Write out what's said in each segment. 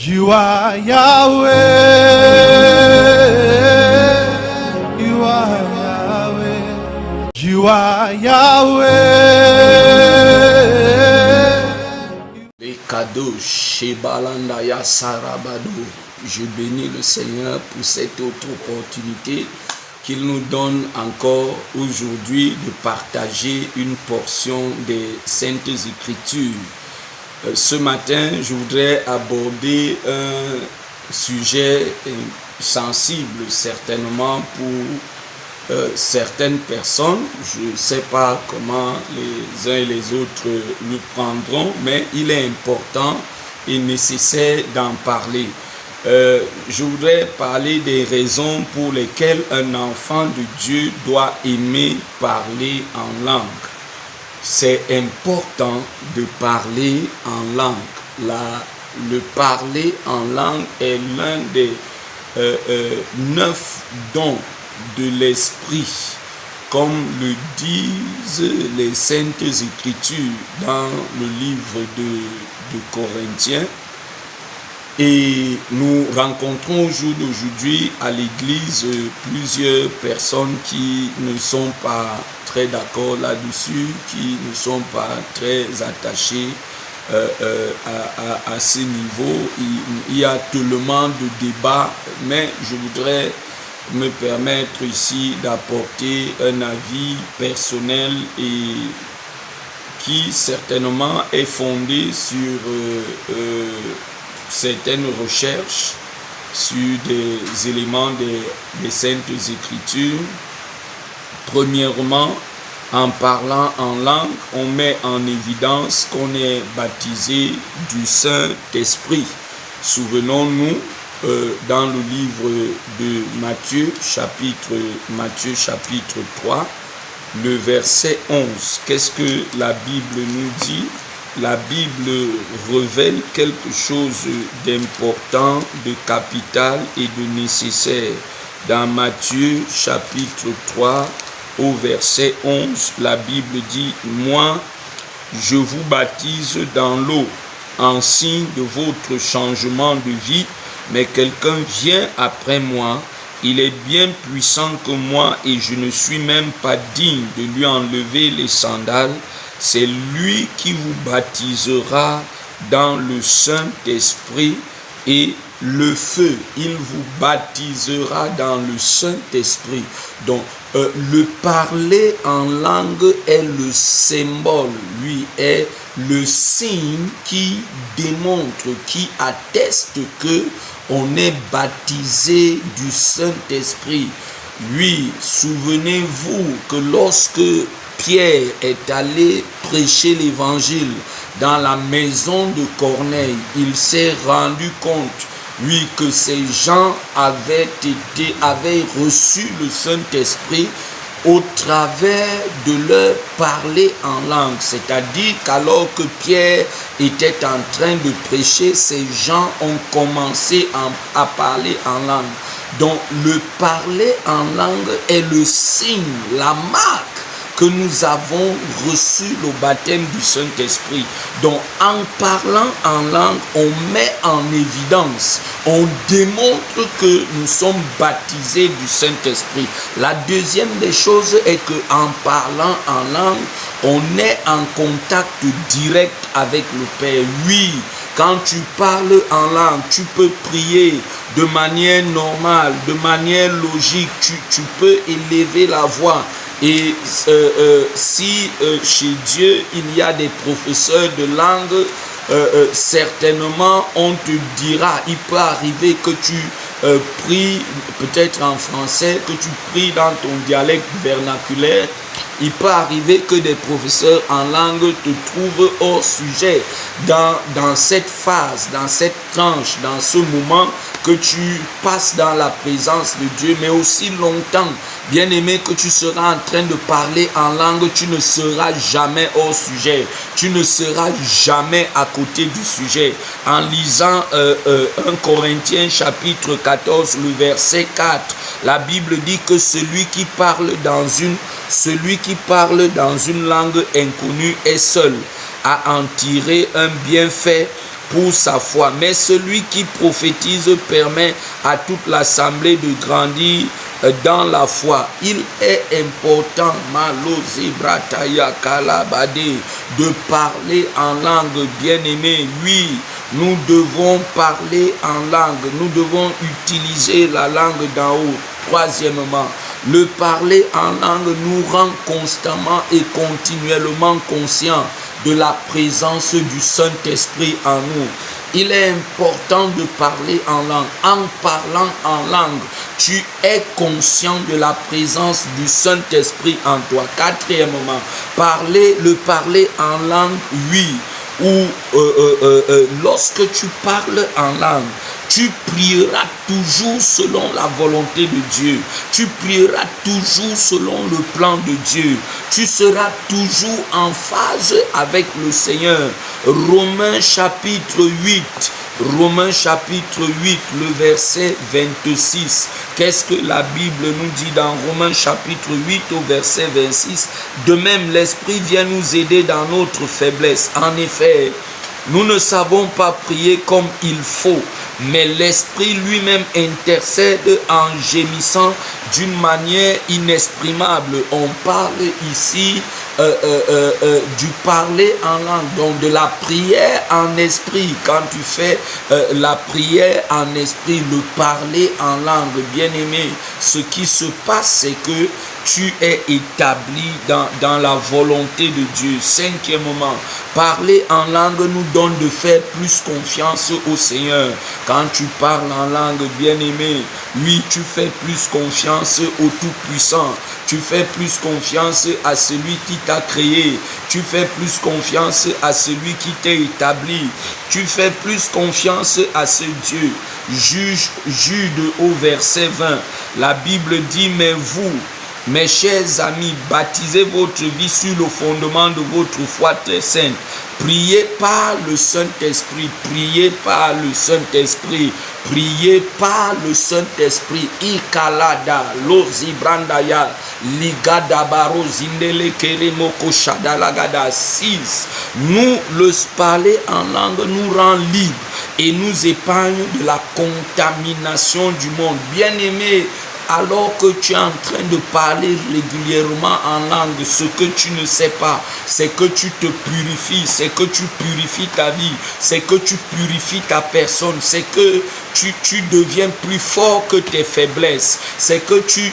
You are Yahweh. You are Yahweh. You are Yahweh. Les cadeaux chez Balandaya Sarabado. Je bénis le Seigneur pour cette autre opportunité qu'il nous donne encore aujourd'hui de partager une portion des Saintes Écritures. Ce matin, je voudrais aborder un sujet sensible certainement pour certaines personnes. Je ne sais pas comment les uns et les autres le prendront, mais il est important et nécessaire d'en parler. Je voudrais parler des raisons pour lesquelles un enfant de Dieu doit aimer parler en langue. C'est important de parler en langue. Le parler en langue est l'un des 9 dons de l'esprit, comme le disent les Saintes Écritures dans le livre de Corinthiens. Et nous rencontrons au jour d'aujourd'hui à l'église plusieurs personnes qui ne sont pas très d'accord là-dessus, qui ne sont pas très attachées à ce niveau. Il y a tellement de débats, mais je voudrais me permettre ici d'apporter un avis personnel et qui certainement est fondé sur certaines recherches sur des éléments des Saintes Écritures. Premièrement, en parlant en langue, on met en évidence qu'on est baptisé du Saint-Esprit. Souvenons-nous, dans le livre de Matthieu, chapitre 3, le verset 11. Qu'est-ce que la Bible nous dit? La Bible révèle quelque chose d'important, de capital et de nécessaire. Dans Matthieu chapitre 3 au verset 11, la Bible dit « Moi, je vous baptise dans l'eau en signe de votre changement de vie, mais quelqu'un vient après moi, il est bien puissant que moi et je ne suis même pas digne de lui enlever les sandales. C'est lui qui vous baptisera dans le Saint-Esprit et le feu. Il vous baptisera dans le Saint-Esprit. » Donc, le parler en langue est le symbole, lui est le signe qui démontre, qui atteste que on est baptisé du Saint-Esprit. Oui, souvenez-vous que lorsque Pierre est allé prêcher l'évangile dans la maison de Corneille, il s'est rendu compte, oui, que ces gens avaient reçu le Saint-Esprit au travers de leur parler en langue. C'est-à-dire qu'alors que Pierre était en train de prêcher, ces gens ont commencé à parler en langue. Donc le parler en langue est le signe, la marque que nous avons reçu le baptême du Saint-Esprit. Donc, en parlant en langue, on met en évidence, on démontre que nous sommes baptisés du Saint-Esprit. La deuxième des choses est que en parlant en langue, on est en contact direct avec le Père. Oui, quand tu parles en langue, tu peux prier de manière normale, de manière logique, tu peux élever la voix. Et si chez Dieu, il y a des professeurs de langue, certainement on te dira, il peut arriver que tu pries peut-être en français, que tu pries dans ton dialecte vernaculaire. Il peut arriver que des professeurs en langue te trouvent hors sujet dans cette phase, dans cette tranche, dans ce moment que tu passes dans la présence de Dieu, mais aussi longtemps. Bien-aimé, que tu seras en train de parler en langue, tu ne seras jamais hors sujet. Tu ne seras jamais à côté du sujet. En lisant 1 Corinthiens chapitre 14, le verset 4, la Bible dit que celui qui parle dans une langue inconnue est seul à en tirer un bienfait pour sa foi. Mais celui qui prophétise permet à toute l'assemblée de grandir dans la foi. Il est important, de parler en langue, bien-aimé. Oui, nous devons parler en langue. Nous devons utiliser la langue d'en haut. Troisièmement, le parler en langue nous rend constamment et continuellement conscients de la présence du Saint-Esprit en nous. Il est important de parler en langue. En parlant en langue, tu es conscient de la présence du Saint-Esprit en toi. Quatrièmement, le parler en langue, oui. Ou lorsque tu parles en langue, tu prieras toujours selon la volonté de Dieu. Tu prieras toujours selon le plan de Dieu. Tu seras toujours en phase avec le Seigneur. Romains chapitre 8. Romains chapitre 8, le verset 26. Qu'est-ce que la Bible nous dit dans Romains chapitre 8 au verset 26? De même, l'Esprit vient nous aider dans notre faiblesse. En effet, nous ne savons pas prier comme il faut, mais l'Esprit lui-même intercède en gémissant d'une manière inexprimable. On parle ici du parler en langue, donc de la prière en esprit. Quand tu fais la prière en esprit, le parler en langue, bien-aimé, ce qui se passe, c'est que tu es établi dans la volonté de Dieu. Cinquièmement, parler en langue nous donne de faire plus confiance au Seigneur. Quand tu parles en langue, bien-aimé, oui, tu fais plus confiance au Tout-Puissant. Tu fais plus confiance à celui qui t'a créé. Tu fais plus confiance à celui qui t'a établi. Tu fais plus confiance à ce Dieu. Jude au verset 20. La Bible dit, mais vous, mes chers amis, baptisez votre vie sur le fondement de votre foi très sainte. Priez par le Saint-Esprit. Priez par le Saint-Esprit. Priez par le Saint-Esprit. Ikalada, lozibrandaya, ligadabaro, zindele keremoko shadalagada. 6. Nous, le parler en langue nous rend libres et nous épargne de la contamination du monde. Bien-aimé, alors que tu es en train de parler régulièrement en langue, ce que tu ne sais pas, c'est que tu te purifies, c'est que tu purifies ta vie, c'est que tu purifies ta personne, c'est que tu deviens plus fort que tes faiblesses, c'est que tu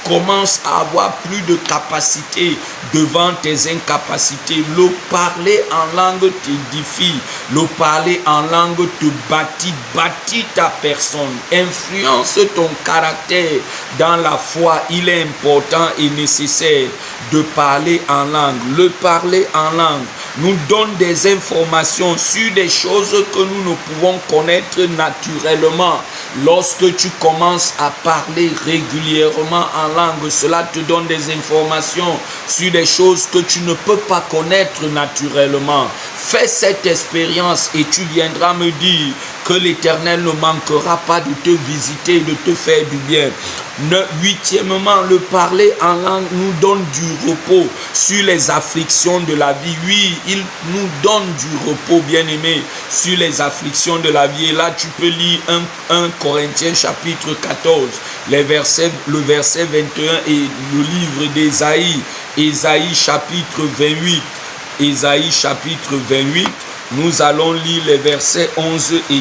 commences à avoir plus de capacité devant tes incapacités. Le parler en langue t'édifie, le parler en langue te bâtit ta personne, influence ton caractère dans la foi. Il est important et nécessaire de parler en langue. Le parler en langue nous donne des informations sur des choses que nous ne pouvons connaître naturellement. Lorsque tu commences à parler régulièrement en langue, cela te donne des informations sur des choses que tu ne peux pas connaître naturellement. Fais cette expérience et tu viendras me dire que l'Éternel ne manquera pas de te visiter et de te faire du bien. Huitièmement, le parler en langue nous donne du repos sur les afflictions de la vie. Oui, il nous donne du repos, bien-aimé, sur les afflictions de la vie. Et là, tu peux lire 1 Corinthiens chapitre 14, le verset 21 et le livre d'Ésaïe, Ésaïe chapitre 28. Ésaïe chapitre 28, nous allons lire les versets 11 et 12.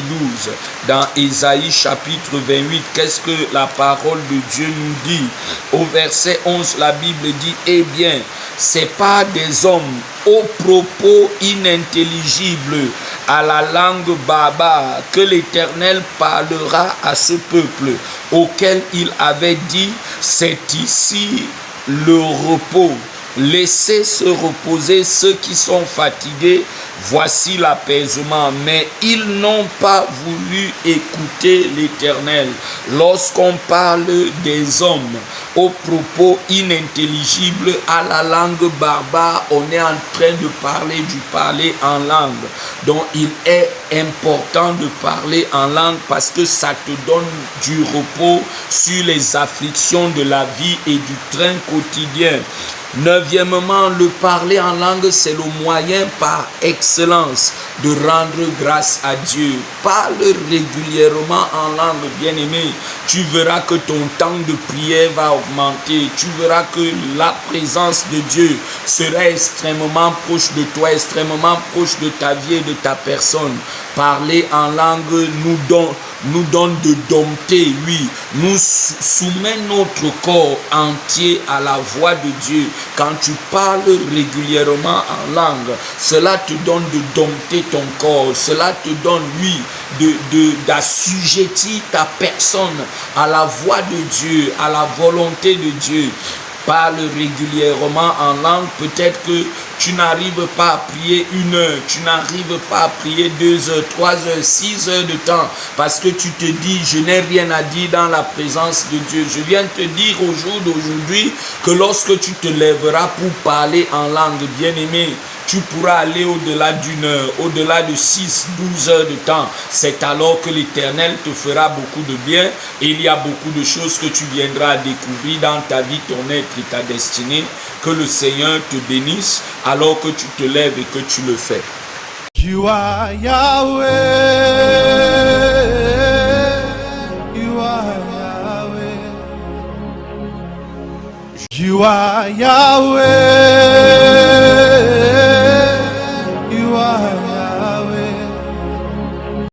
Dans Ésaïe chapitre 28, qu'est-ce que la parole de Dieu nous dit? Au verset 11, la Bible dit, eh bien, c'est pas des hommes aux propos inintelligibles, à la langue barbare, que l'Éternel parlera à ce peuple, auquel il avait dit, c'est ici le repos. Laissez se reposer ceux qui sont fatigués, voici l'apaisement. Mais ils n'ont pas voulu écouter l'Éternel. Lorsqu'on parle des hommes aux propos inintelligibles, à la langue barbare, on est en train de parler du parler en langue. Donc il est important de parler en langue parce que ça te donne du repos sur les afflictions de la vie et du train quotidien. Neuvièmement, le parler en langue, c'est le moyen par excellence de rendre grâce à Dieu. Parle régulièrement en langue, bien-aimé. Tu verras que ton temps de prière va augmenter. Tu verras que la présence de Dieu sera extrêmement proche de toi, extrêmement proche de ta vie et de ta personne. Parler en langue nous donne de dompter, oui, nous soumet notre corps entier à la voix de Dieu. Quand tu parles régulièrement en langue, cela te donne de dompter ton corps, cela te donne, oui, d'assujettir ta personne à la voix de Dieu, à la volonté de Dieu. Parle régulièrement en langue, peut-être que tu n'arrives pas à prier 1 heure, tu n'arrives pas à prier 2 heures, 3 heures, 6 heures de temps, parce que tu te dis, je n'ai rien à dire dans la présence de Dieu. Je viens te dire au jour d'aujourd'hui que lorsque tu te lèveras pour parler en langue, bien-aimé, tu pourras aller au-delà d'1 heure, au-delà de 6, 12 heures de temps. C'est alors que l'Éternel te fera beaucoup de bien et il y a beaucoup de choses que tu viendras à découvrir dans ta vie, ton être et ta destinée. Que le Seigneur te bénisse alors que tu te lèves et que tu le fais. You are Yahweh. You are Yahweh. You are Yahweh.